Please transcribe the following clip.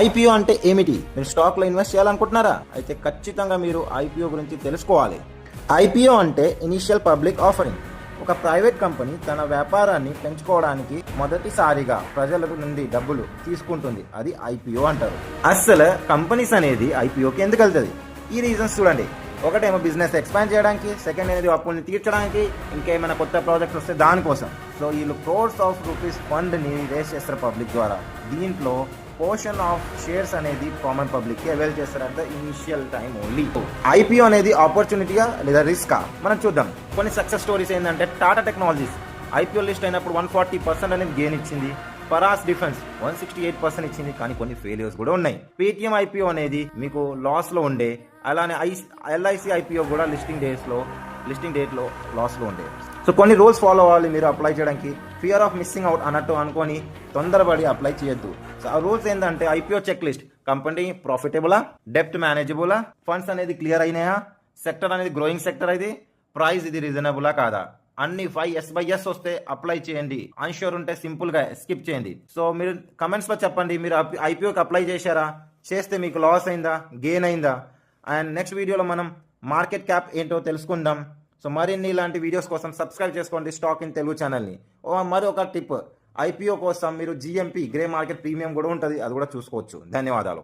IPO అంటే ఏమిటి? మీరు స్టాక్లో ఇన్వెస్ట్ చేయాలనుకుంటున్నారా? అయితే ఖచ్చితంగా మీరు ఐపీఓ గురించి తెలుసుకోవాలి. ఐపీఓ అంటే ఇనిషియల్ పబ్లిక్ ఆఫరింగ్. ఒక ప్రైవేట్ కంపెనీ తన వ్యాపారాన్ని పెంచుకోవడానికి మొదటిసారిగా ప్రజల నుండి డబ్బులు తీసుకుంటుంది. అది ఐపీఓ అంటారు. అస్సలు కంపెనీస్ అనేది ఐపీఓకి ఎందుకు వెళ్తుంది? ఈ రీజన్స్ చూడండి. ఒకటేమో బిజినెస్ ఎక్స్పాండ్ చేయడానికి, సెకండ్ అనేది అప్పుల్ని తీర్చడానికి, ఇంకేమైనా కొత్త ప్రాజెక్ట్స్ వస్తే దానికోసం. సో వీళ్ళు క్రోర్స్ ఆఫ్ రూపీస్ ఫండ్ని రేస్ చేస్తారు పబ్లిక్ ద్వారా. దీంట్లో పోర్షన్ ఆఫ్ షేర్స్ అనేది కామన్ పబ్లిక్ కి అవైల్ చేస్తారు at the initial time only. IPO అనేది ఆపర్చునిటీగా లేదా రిస్కా మనం చూద్దాం. కొన్ని సక్సెస్ స్టోరీస్ ఏంటంటే టాటా టెక్నాలజీస్ ఐపీఓ లిస్ట్ అయినప్పుడు 140% అనేది గెయిన్ ఇచ్చింది. పరాస్ డిఫెన్స్ 168% ఇచ్చింది. కానీ కొన్ని ఫెయిల్యూర్స్ కూడా ఉన్నాయి. పేటిఎం ఐపీఓ అనేది మీకు లాస్ లో ఉండే, అలానే ఎల్ఐసి ఐపీఓ కూడా లిస్టింగ్ డేట్ లో లాస్ లో ఉండే. సో కొన్ని రూల్స్ ఫాలో అవ్వాలి మీరు అప్లై చేయడానికి. ఫియర్ ఆఫ్ మిస్సింగ్ అవుట్ అన్నట్టు అనుకొని తొందరపడి అప్లై చేయొద్దు. సో ఆ రూల్స్ ఏంటంటే ఐపీఓ చెక్ లిస్ట్, కంపెనీ ప్రాఫిటబులా, డెప్ట్ మేనేజబులా, ఫండ్స్ అనేది క్లియర్ అయినాయా, సెక్టర్ అనేది గ్రోయింగ్ సెక్టర్ అయితే, ప్రైస్ ఇది రీజనబులా కాదా, అన్ని 5 yes వస్తే అప్లై చేయండి. అన్ష్యూర్ ఉంటే సింపుల్ గా స్కిప్ చేయండి. సో మీరు కమెంట్స్ లో చెప్పండి, మీరు ఐపీఓకి అప్లై చేశారా, చేస్తే మీకు లాస్ అయిందా, గెయిన్ అయిందా. అండ్ నెక్స్ట్ వీడియోలో మనం మార్కెట్ క్యాప్ ఏంటో తెలుసుకుందాం. సో మరిన్ని ఇలాంటి వీడియోస్ కోసం సబ్స్క్రైబ్ చేసుకోండి స్టాక్ ఇన్ తెలుగు ఛానల్ని. మరి ఒక టిప్, ఐపీఓ కోసం మీరు జిఎంపీ గ్రే మార్కెట్ ప్రీమియం కూడా ఉంటుంది, అది కూడా చూసుకోవచ్చు. ధన్యవాదాలు.